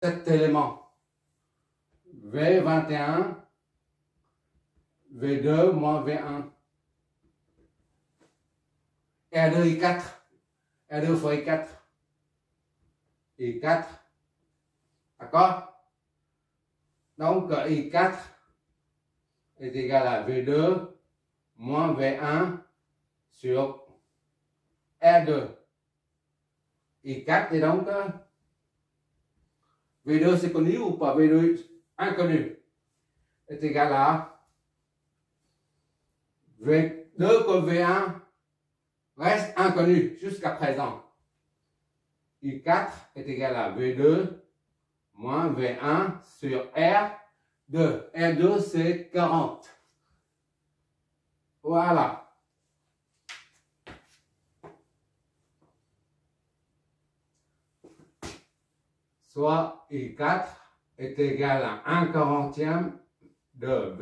cet élément. V21, V2 moins V1. R2, I4. R2 fois I4. I4. D'accord? Donc, I4 est égal à V2 moins V1 sur R2. I4 est donc V2 c'est connu ou pas? V2 inconnu est égal à V2 comme V1 reste inconnu jusqu'à présent. I4 est égal à V2 moins V1 sur R2. R2 c'est 40. Voilà. Soit I4 est égal à 1/40 de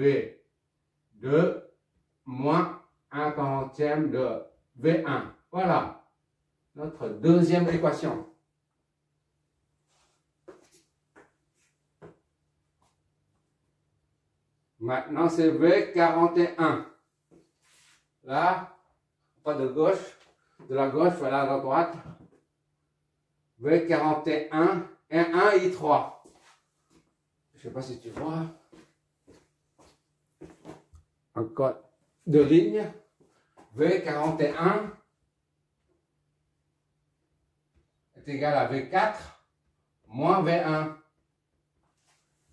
V2 moins 1/40 de V1. Voilà notre deuxième équation. Maintenant, c'est V41. Là, pas de gauche, de la gauche vers la droite. V41, R1, I3. Je ne sais pas si tu vois. Encore deux lignes. V41 est égal à V4 moins V1.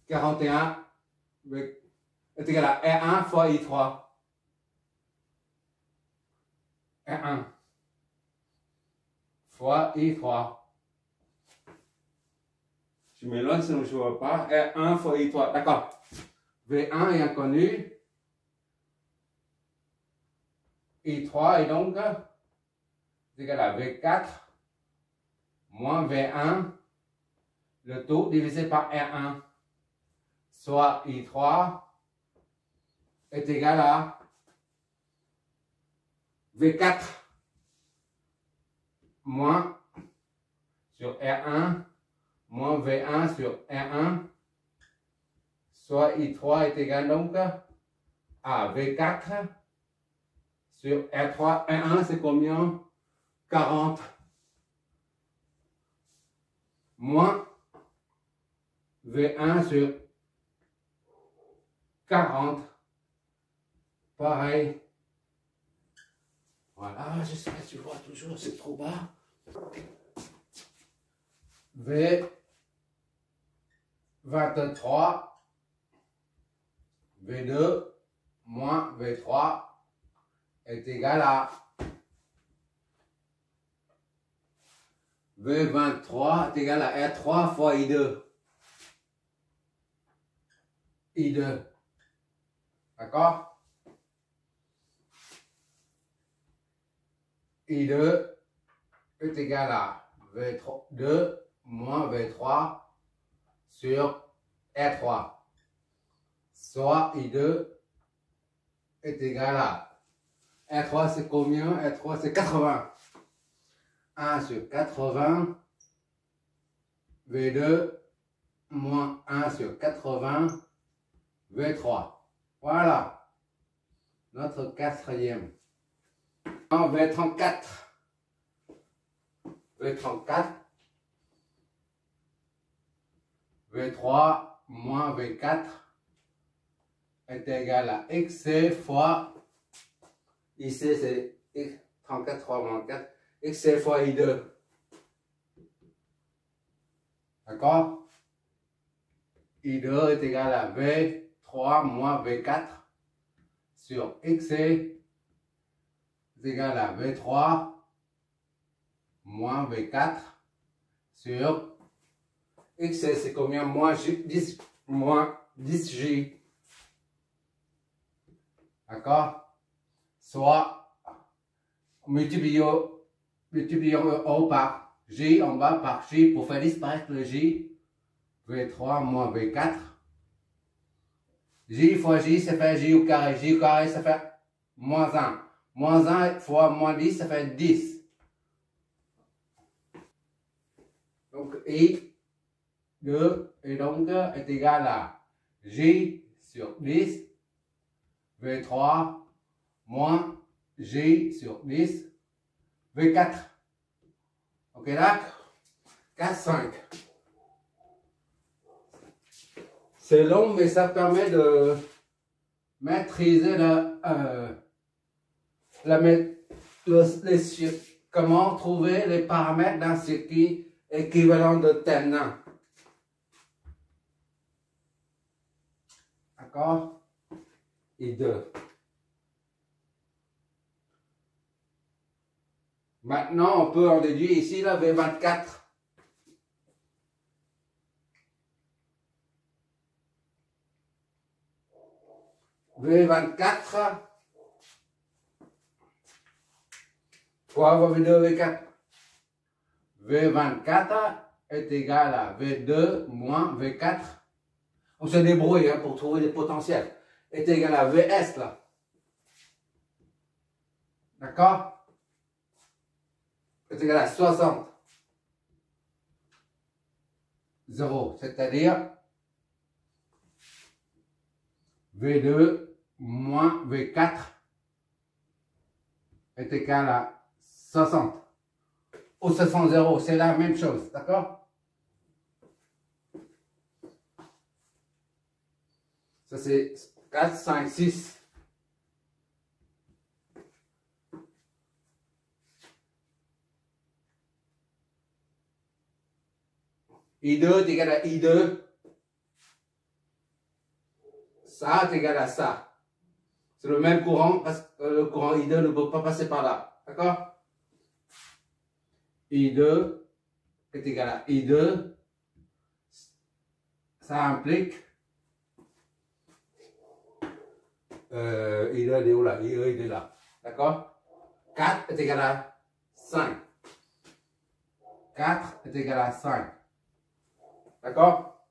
41 est égal à R1 fois I3. R1 fois I3. Je m'éloigne sinon je ne vois pas. R1 fois I3. D'accord. V1 est inconnu. I3 est donc égal à V4 moins V1. Le tout divisé par R1. Soit I3 est égal à V4 moins sur R1 moins V1 sur R1, soit I3 est égal donc à V4 sur R3. R1 c'est combien? 40 moins V1 sur 40. Pareil. Voilà, j'espère que tu vois toujours, c'est trop bas. V23, V2 moins V3 est égal à V23 est égal à R3 fois I2. I2. D'accord? I2 est égal à V2 moins V3 sur R3. Soit I2 est égal à R3 c'est combien? R3 c'est 80. 1 sur 80. V2 moins 1 sur 80. V3. Voilà. Notre quatrième. En V34. V34. V3 moins V4 est égal à XC fois, ici c'est 34, 3 moins 4, XC fois I2. D'accord? I2 est égal à V3 moins V4 sur XC est égal à V3 moins V4 sur XC, c'est combien? Moins 10, moins 10J. D'accord? Soit multiplions haut par J en bas par J pour faire disparaître le J. V3 moins V4. J fois J, ça fait J au carré. J au carré, ça fait moins 1. Moins 1 fois moins 10, ça fait 10. Donc I 2 et donc est égal à J sur 10 V3 moins J sur 10 V4. Ok, là, 4, 5. C'est long, mais ça permet de maîtriser comment trouver les paramètres d'un circuit équivalent de Thevenin. D'accord? Et 2. Maintenant, on peut en déduire ici la V24. V24 fois V2, V4. V24 est égal à V2 moins V4. On se débrouille hein, pour trouver les potentiels. Est égal à VS là. D'accord? Est égal à 60. 0, c'est-à-dire V2 moins V4 est égal à 60. Ou 60, c'est la même chose, d'accord? Ça c'est 4, 5, 6. I2 est égal à I2. Ça est égal à ça. C'est le même courant parce que le courant I2 ne peut pas passer par là. D'accord? I2 est égal à I2. Ça implique I2 il est où là? I2 il est là. D'accord? 4 est égal à 5. 4 est égal à 5. D'accord?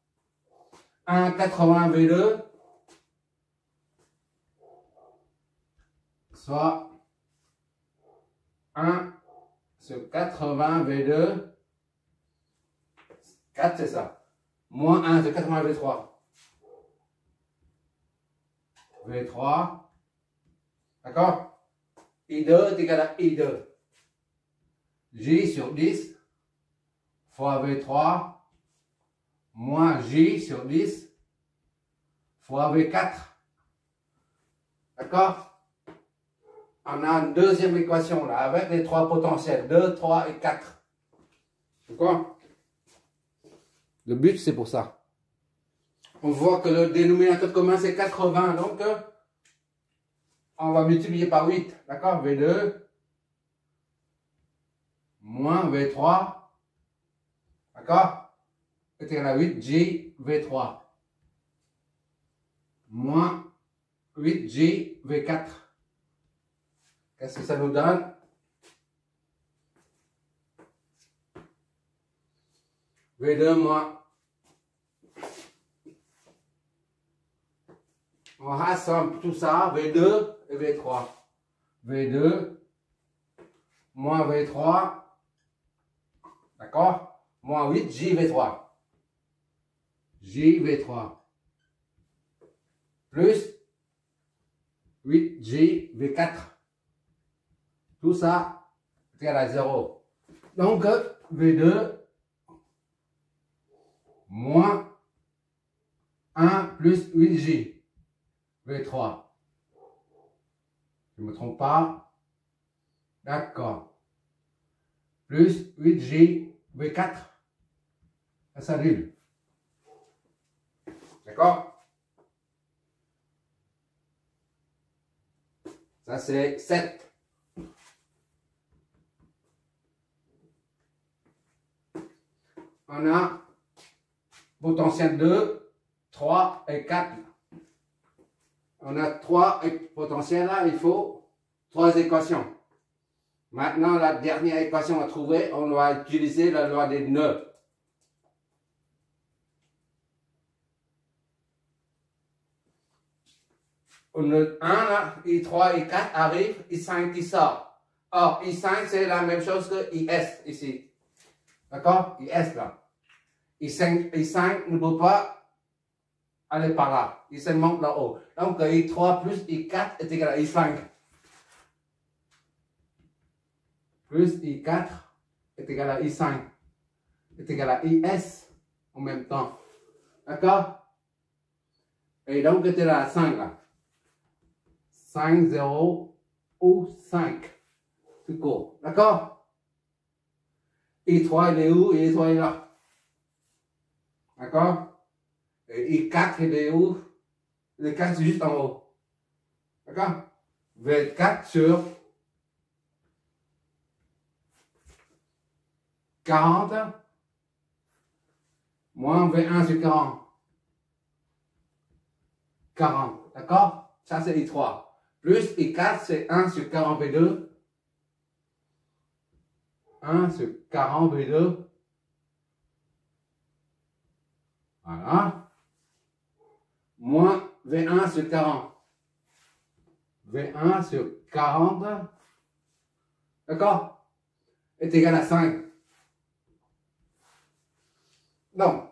1,80 V2 soit 1 sur 80 V2. 4 c'est ça. Moins 1 sur 80 V3. V3. D'accord? I2 est égal à I2. J sur 10 fois V3 moins J sur 10 fois V4. D'accord? On a une deuxième équation là, avec les trois potentiels, 2, 3 et 4. D'accord? Le but, c'est pour ça. On voit que le dénominateur commun, c'est 80. Donc, on va multiplier par 8. D'accord? V2 moins V3. D'accord? Est égal à 8, J, V3. Moins 8, J, V4. Qu'est-ce que ça nous donne? V2 moins. On rassemble tout ça, V2 et V3. V2 moins V3. D'accord? Moins 8, JV3. JV3. Plus 8, JV4. Tout ça est égal à 0. Donc, V2 moins 1 plus 8J. V3. Je ne me trompe pas. D'accord. Plus 8J, V4. Ça s'annule. D'accord? Ça c'est 7. On a potentiel 2, 3 et 4. On a 3 potentiels là, il faut 3 équations. Maintenant, la dernière équation à trouver, on va utiliser la loi des nœuds. Au nœud 1, là, I3, I4 arrive, I5 qui sort. Or, I5, c'est la même chose que IS ici. D'accord? IS là. I5 ne peut pas aller par là. Il se monte là-haut. Donc, I3 plus I4 est égal à I5. Plus I4 est égal à I5. Est égal à IS en même temps. D'accord? Et donc, c'était là 5 là. 5, 0 ou 5. Tout court. D'accord? I3 il est où? I3 il est là. D'accord? Et I4 il est où? Le 4 c'est juste en haut. D'accord? V4 sur 40 moins V1 sur 40. 40. D'accord? Ça c'est I3. Plus I4 c'est 1 sur 40 V2. 1 sur 40 V2. Voilà. Moins V1 sur 40. V1 sur 40. D'accord? Est égal à 5. Donc,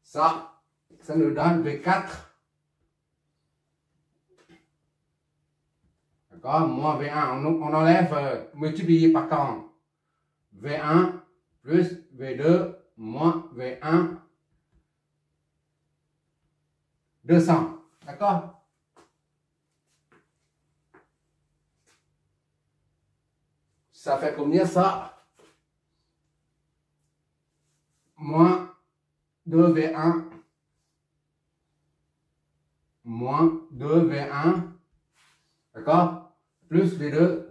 ça nous donne V4. D'accord? Moins V1. On enlève multiplié par 40. V1 plus V2 moins V1 200. D'accord? Ça fait combien ça? Moins 2V1 moins 2V1. D'accord? Plus V2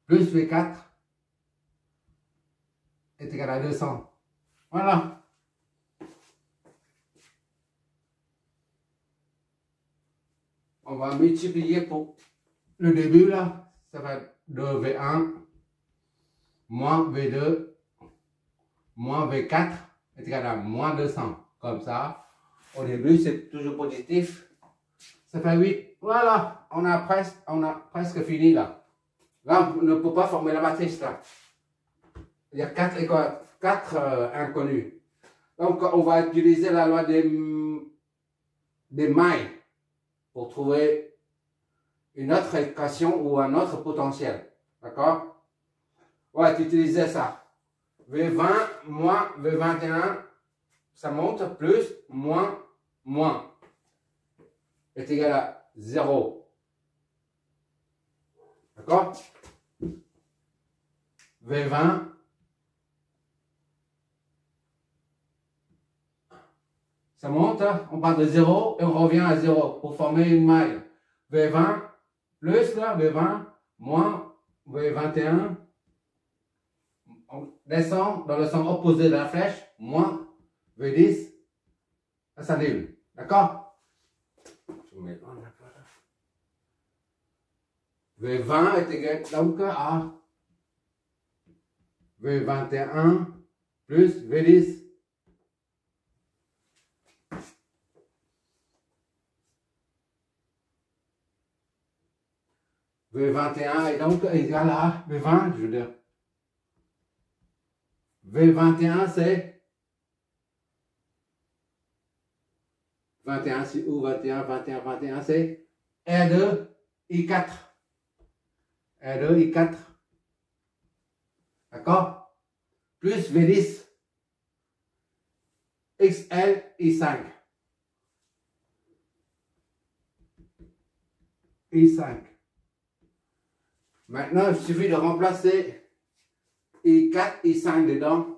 plus V4 est égal à 200. Voilà. On va multiplier pour le début là. Ça va être 2V1 moins V2 moins V4 est égal à moins 200. Comme ça. Au début, c'est toujours positif. Ça fait 8. Voilà. On a presque fini là. Là, on ne peut pas former la matrice là. Il y a 4 inconnus. Donc, on va utiliser la loi des mailles pour trouver une autre équation ou un autre potentiel. D'accord? On va utiliser ça. V20 moins V21, ça monte, plus, moins, est égal à 0. D'accord? V20 ça monte, on part de 0 et on revient à 0 pour former une maille. V20 plus là, V20 moins V21. On descend dans le sens opposé de la flèche, moins V10. Ça s'annule. D'accord? Je mets V20 est égal donc à V21 plus V10. V21 est donc égal à V20, je veux dire. V21 c'est 21, c'est où 21 c'est R2 I4. R2 I4. D'accord? Plus V10. XL I5. I5. Maintenant, il suffit de remplacer I4, I5 dedans.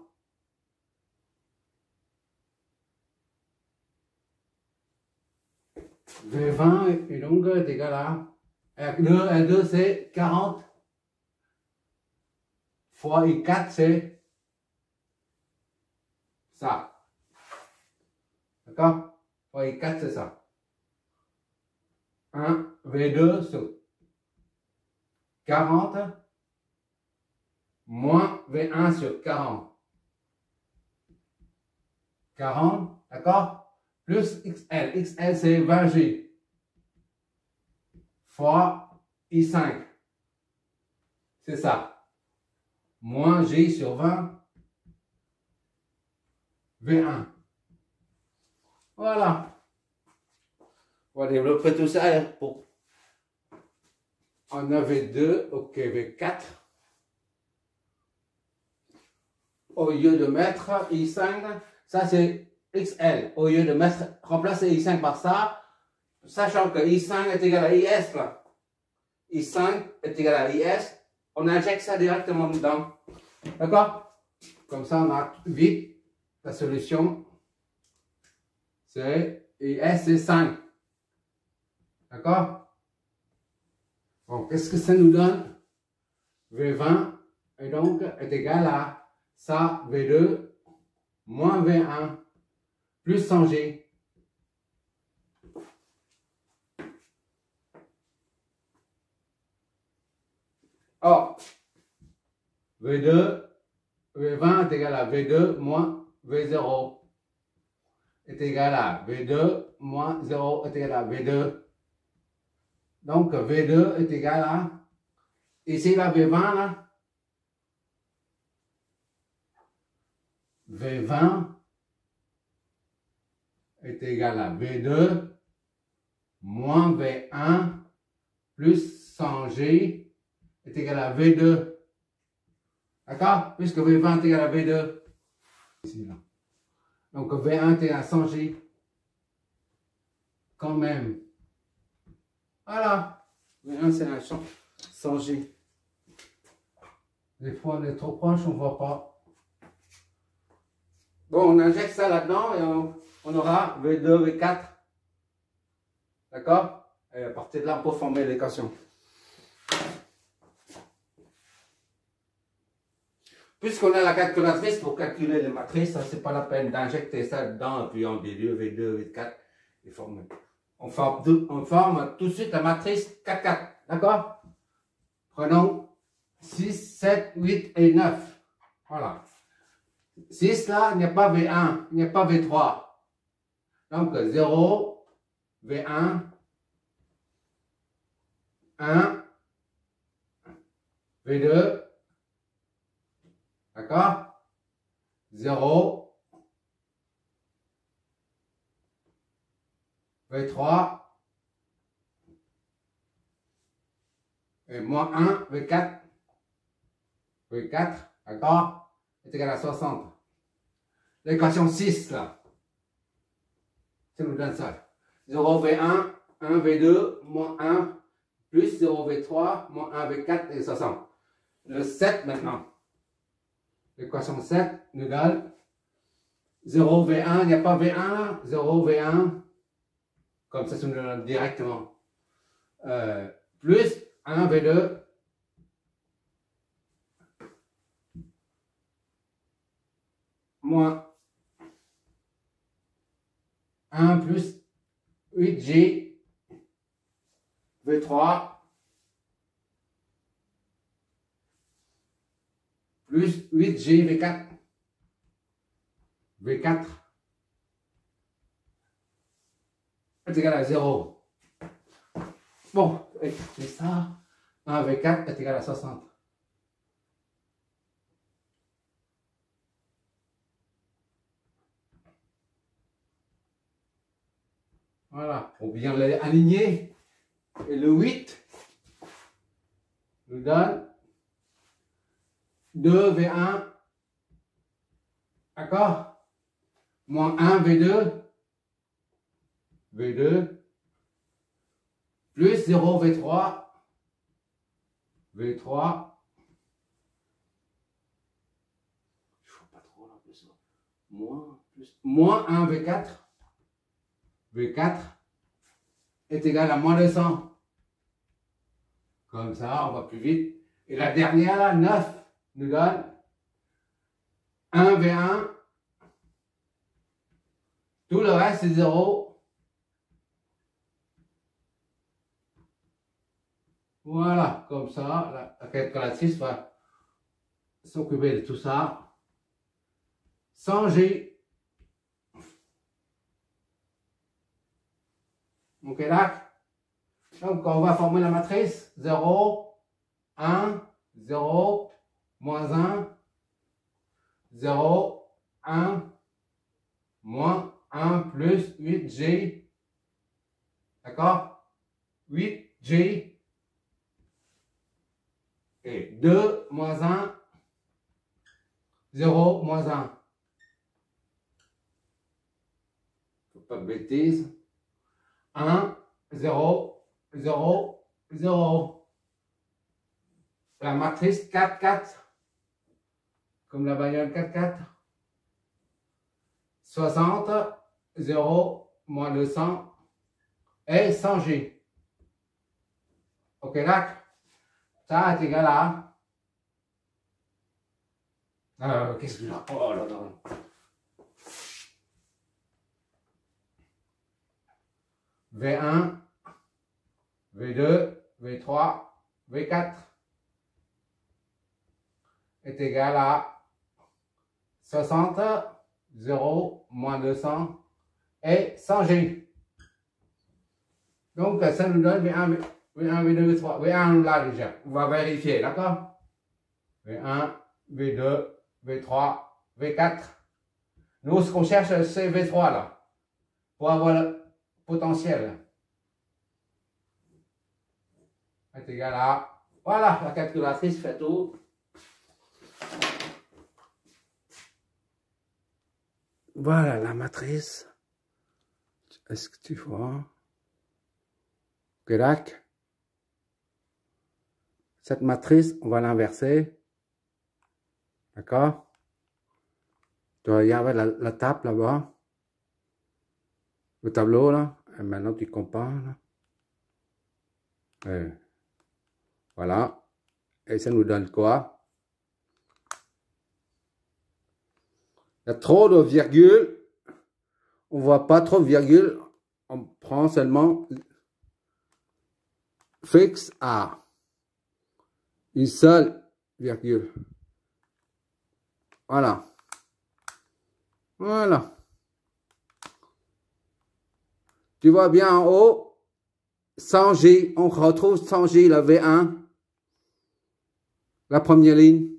V20 et donc est égal à R2 c'est 40 fois I4 c'est ça. D'accord? Fois I4 c'est ça. 1 V2 sur 40 moins V1 sur 40. 40, d'accord? Plus XL. XL c'est 20J. Fois I5. C'est ça. Moins J sur 20, V1. Voilà. On va développer tout ça pour... On a V2, ok, V4. Au lieu de mettre I5, ça c'est XL. Au lieu de mettre, remplacer I5 par ça, sachant que I5 est égal à IS, là. I5 est égal à IS, on injecte ça directement dedans. D'accord? Comme ça, on a vite la solution. C'est IS, c'est 5. D'accord? Bon, qu'est-ce que ça nous donne? V20 et donc est égal à ça, V2 moins V1 plus 100G. Or, V2, V20 est égal à V2 moins V0 est égal à V2 moins 0 est égal à V2. Donc, V2 est égal à, ici la V20 là, V20 est égal à V2 moins V1 plus 100G est égal à V2. D'accord? Puisque V20 est égal à V2. Ici, là. Donc V1 est égal à 100G. Quand même. Voilà. V1 c'est un 100G. Des fois on est trop proche, on ne voit pas. Bon, on injecte ça là-dedans et on aura V2, V4. D'accord? Et à partir de là, on peut former l'équation. Puisqu'on a la calculatrice pour calculer les matrices, ce n'est pas la peine d'injecter ça dedans et puis on déduit V2, V4 et former. On forme tout de suite la matrice 4, 4. D'accord? Prenons 6, 7, 8 et 9. Voilà. 6 là, il n'y a pas V1, il n'y a pas V3. Donc 0, V1, 1, V2, d'accord? 0, V3, et moins 1, V4, V4, d'accord? Est égal à 60. L'équation 6, là, ça nous donne ça. 0, V1, 1, V2, moins 1, plus 0, V3, moins 1, V4 et 60. Le 7 maintenant. L'équation 7 nous donne 0, V1, il n'y a pas V1 là, 0, V1, comme ça nous donne directement. Plus 1, V2, moins 1 plus 8G, V3, plus 8G, V4, V4 est égal à 0. Bon, c'est ça, 1 V4 est égal à 60. Voilà, pour bien l'aligner. Et le 8 nous donne 2 V1, d'accord? Moins 1 V2, V2, plus 0 V3, V3, je ne vois pas trop là, plus, moins 1 V4, V4 est égal à moins 200. Comme ça, on va plus vite. Et la dernière, là, 9, nous donne 1 V1. Tout le reste, c'est 0. Voilà, comme ça, la calculatrice va s'occuper de tout ça. Sans G. Ok, là. Donc, on va former la matrice 0, 1, 0, moins 1, 0, 1, moins 1 plus 8G. D'accord? 8G. Et 2, moins 1, 0, moins 1. Faut pas de bêtises. 1, 0, 0, 0. La matrice 4, 4. Comme la bagnole 4, 4. 60, 0, moins 200 et 100G. Ok, là, ça est égal à... qu'est-ce que j'ai? Oh là là. V1, V2, V3, V4 est égal à 60, 0, moins 200 et 100G. Donc, ça nous donne V1, V2, V3. V1, on l'a déjà. On va vérifier, d'accord? V1, V2, V3, V4. Nous, ce qu'on cherche, c'est V3 là. Pour avoir le potentiel. Est égal à... Voilà, la calculatrice fait tout. Voilà la matrice. Est-ce que tu vois? Grac. Cette matrice, on va l'inverser. D'accord? Tu regardes la table là-bas. Le tableau là. Et maintenant tu compares. Et voilà. Et ça nous donne quoi? Il y a trop de virgules. On voit pas trop de virgules. On prend seulement fixe à une seule virgule. Voilà. Voilà. Tu vois bien en haut, 100G, on retrouve 100G, la V1, la première ligne.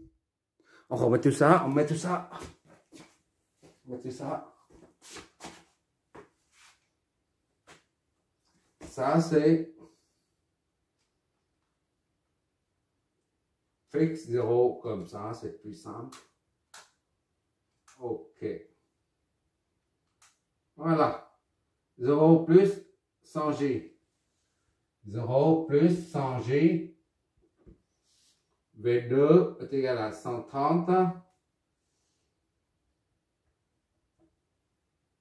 On remet tout ça, on met tout ça. On met tout ça. Ça, c'est fixe 0 comme ça, c'est plus simple. Ok. Voilà. 0 plus 100G. 0 plus 100G. V2 est égal à 130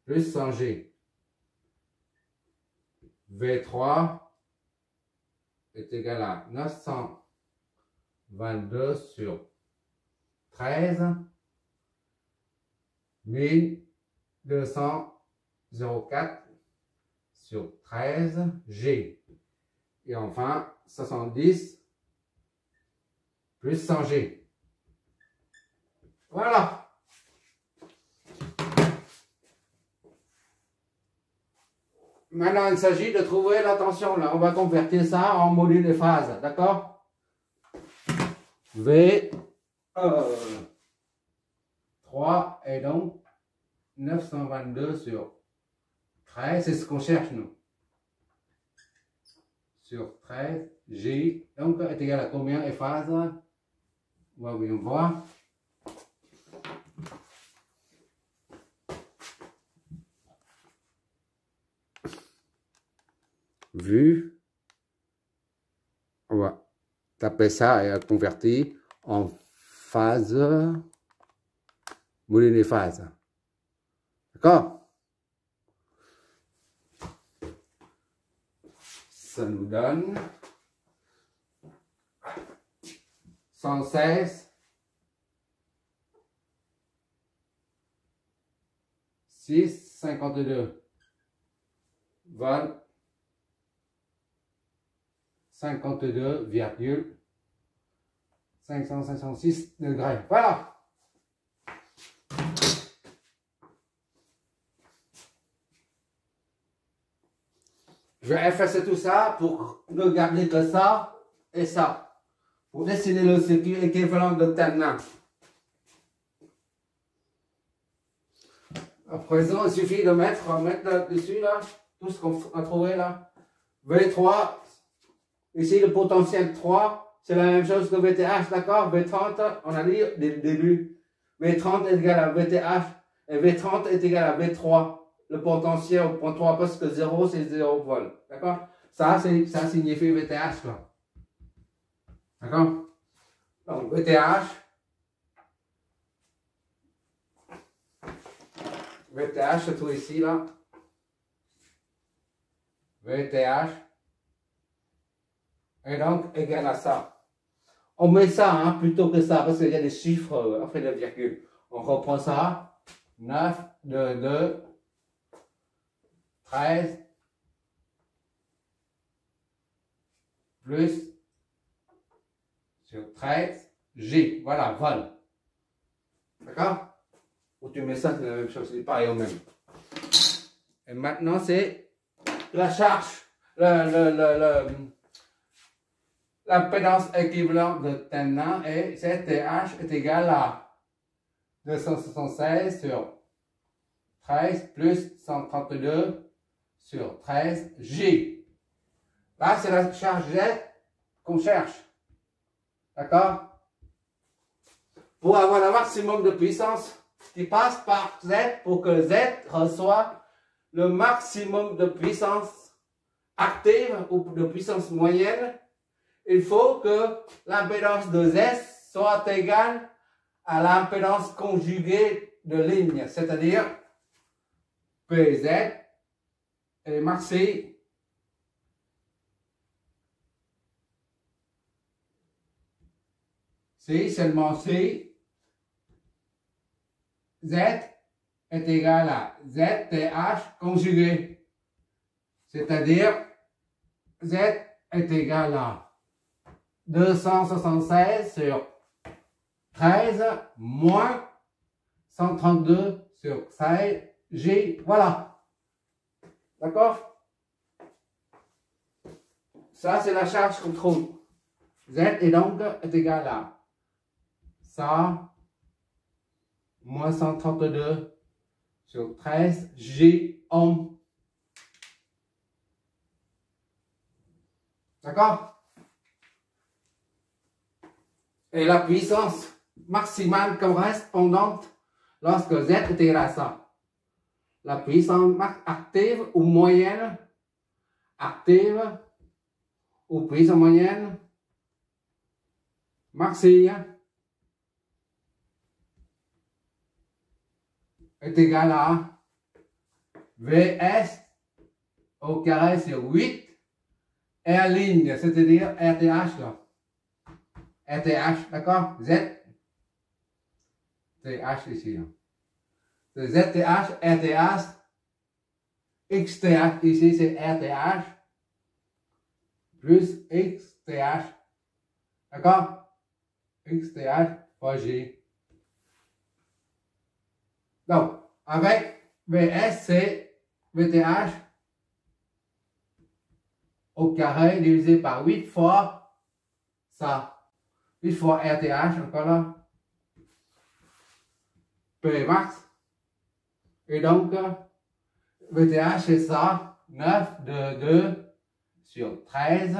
plus 100G. V3 est égal à 922 sur 13. 1204 sur 13 G. Et enfin, 70 plus 100 G. Voilà. Maintenant, il s'agit de trouver la tension. Là, on va convertir ça en module de phase. D'accord? V 3 et donc 922 sur 13. C'est ce qu'on cherche, nous. Sur 13, G. Donc, est égal à combien et phase? On va bien voir. Vu, on va taper ça et convertir en phase, module des phases. D'accord? Ça nous donne 116 6 52 20 52,556 degrés. Voilà. Je vais effacer tout ça pour ne garder que ça et ça. pour dessiner le circuit équivalent de tangent. À présent, il suffit de mettre là-dessus, là, tout ce qu'on a trouvé là. V3, ici le potentiel 3, c'est la même chose que VTH, d'accord? V30, on a dit dès le début. V30 est égal à VTH et V30 est égal à V3. Le potentiel au point 3 parce que 0 c'est 0 volts. D'accord? Ça signifie VTH là. D'accord? Donc VTH se trouve ici là. VTH est donc égal à ça. On met ça hein, plutôt que ça parce qu'il y a des chiffres après la virgule. On reprend ça. 9 de 2 13 plus sur 13 G. Voilà, vol. D'accord? Ou tu mets ça, c'est la même chose, c'est pareil au même. Et maintenant, c'est la charge, l'impédance équivalente de tangent et ZTH est égal à 276 sur 13 plus 132 sur 13 G. Là, c'est la charge Z qu'on cherche. D'accord? Pour avoir le maximum de puissance, tu passes par Z pour que Z reçoive le maximum de puissance active ou de puissance moyenne. Il faut que l'impédance de Z soit égale à l'impédance conjuguée de ligne, c'est-à-dire PZ et maxi si seulement si Z est égal à ZTH conjugué, c'est-à-dire Z est égal à 276 sur 13 moins 132 sur 16 G. Voilà. D'accord? Ça, c'est la charge qu'on trouve. Z est donc égal à ça moins 132 sur 13 G ohm. D'accord? Et la puissance maximale correspondante lorsque Z est égal à ça. La puissance active ou moyenne, active ou puissance moyenne, maxi est égal à Vs au carré sur 8 R ligne, c'est-à-dire RTH là. RTH, d'accord? Z. TH ici. C'est ZTH, RTH. XTH ici c'est RTH. Plus XTH. D'accord? XTH fois G. Donc, avec VS, c'est VTH au carré divisé par 8 fois ça. 8 fois RTH, encore là. P max. Et donc, VTH, c'est ça. 9 de 2 sur 13.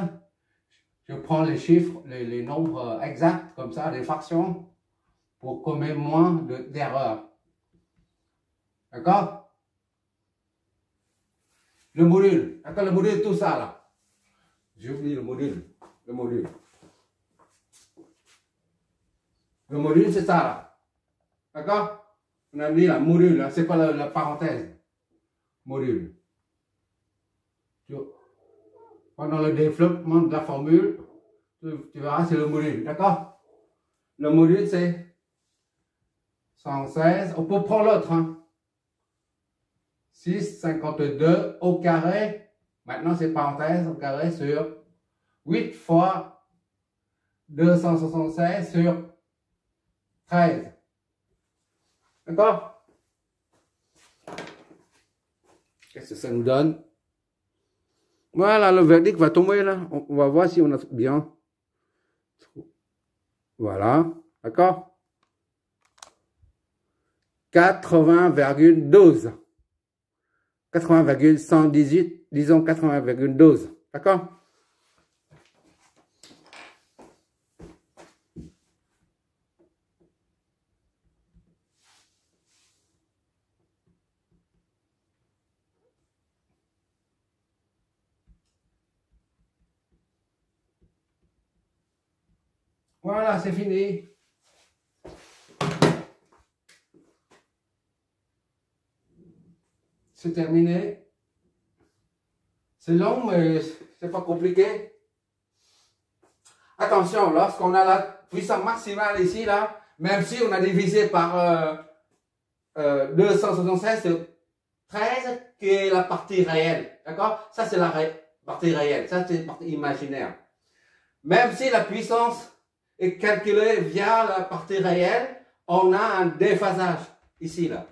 Je prends les chiffres, les nombres exacts, comme ça, les fractions, pour qu'on ait moins d'erreurs. D'accord? Le module. D'accord, le module, tout ça là. J'ai oublié le module. Le module. Le module, c'est ça là. D'accord? On a dit la module, c'est quoi la parenthèse? Module. Pendant le développement de la formule, tu verras, c'est le module. D'accord? Le module, c'est 116. On peut prendre l'autre. Hein? 6,52 au carré. Maintenant, c'est parenthèse au carré sur 8 fois 276 sur 13. D'accord? Qu'est-ce que ça nous donne? Voilà, le verdict va tomber là. On va voir si on a bien. Voilà, d'accord? 80,12. 80,118, disons 80,12. D'accord? Voilà, c'est fini. C'est terminé. C'est long, mais c'est pas compliqué. Attention, lorsqu'on a la puissance maximale ici, là, même si on a divisé par 276 sur 13, qui est la partie réelle. D'accord? Ça, c'est la partie réelle. Ça, c'est la partie imaginaire. Même si la puissance est calculée via la partie réelle, on a un déphasage ici, là.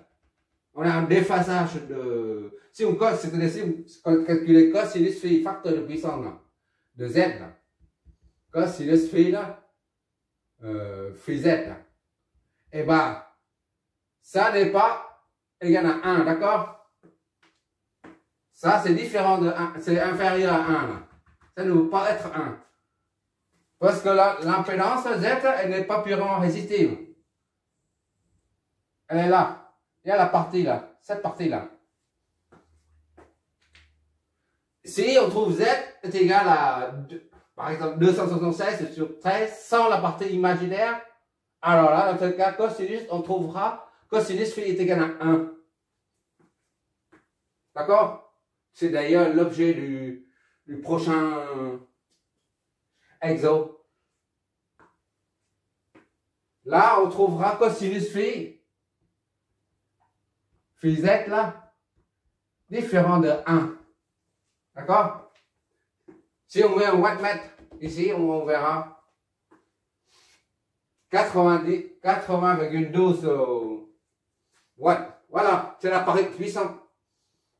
On a un déphasage de... Si on cos, c'est-à-dire si on calcule cosinus phi, facteur de puissance, là, de z, là. Cosinus phi, là, phi z, là. Et ben, ça n'est pas égal à 1, d'accord? Ça, c'est différent de 1, c'est inférieur à 1, là. Ça ne peut pas être 1. Parce que l'impédance Z, elle n'est pas purement résistive. Elle est là. Il y a la partie là, cette partie-là. Si on trouve Z est égal à, par exemple, 276 sur 13 sans la partie imaginaire, alors là, dans ce cas, cosinus, on trouvera cosinus phi est égal à 1. D'accord? C'est d'ailleurs l'objet du prochain exo. Là, on trouvera cosinus phi z là, différent de 1. D'accord? Si on met un wattmètre ici, on verra 80,12 watts. Voilà, c'est la puissance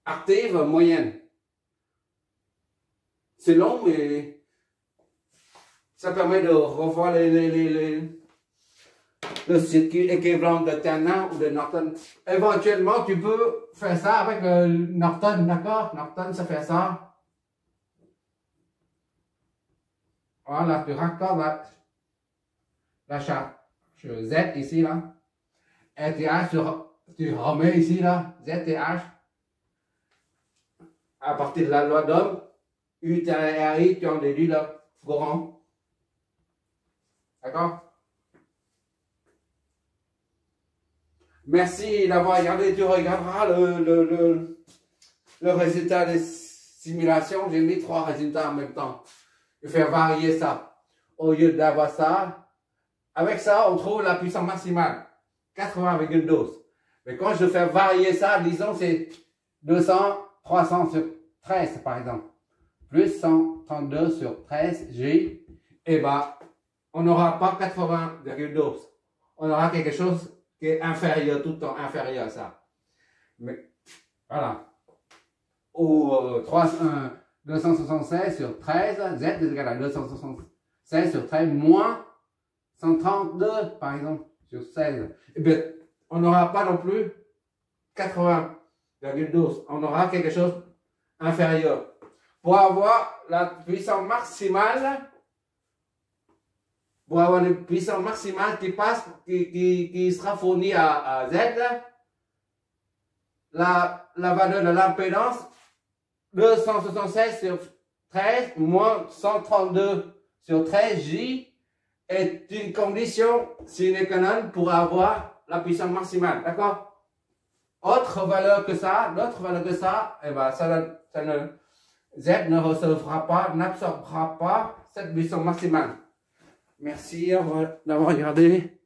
active moyenne. C'est long, mais ça permet de revoir le circuit équivalent de Thévenin ou de Norton. Éventuellement, tu peux faire ça avec le Norton, d'accord? Norton, ça fait ça. Voilà, tu raccordes la charge Z ici, là. RTH, tu remets ici, là, ZTH. À partir de la loi d'Ohm, UTRI, tu en déduis le courant. D'accord? Merci d'avoir regardé. Tu regarderas le résultat des simulations. J'ai mis 3 résultats en même temps. Je vais faire varier ça. Au lieu d'avoir ça, avec ça, on trouve la puissance maximale. 80,12. Mais quand je fais varier ça, disons c'est 300 sur 13 par exemple. Plus 132 sur 13 J. Et ben, on n'aura pas 80,12. On aura quelque chose qui est inférieur, tout le temps inférieur à ça. Mais voilà. Ou 276 sur 13, Z est égal à 276 sur 13 moins 132 par exemple sur 16. Et bien, on n'aura pas non plus 80,12. On aura quelque chose inférieur. Pour avoir la puissance maximale, pour avoir une puissance maximale qui passe, qui sera fournie à Z, la valeur de l'impédance, 276 sur 13 moins 132 sur 13 J est une condition sine qua non pour avoir la puissance maximale. D'accord? Autre valeur que ça, d'autres valeurs que ça, et ben Z ne recevra pas, n'absorbera pas cette puissance maximale. Merci d'avoir regardé.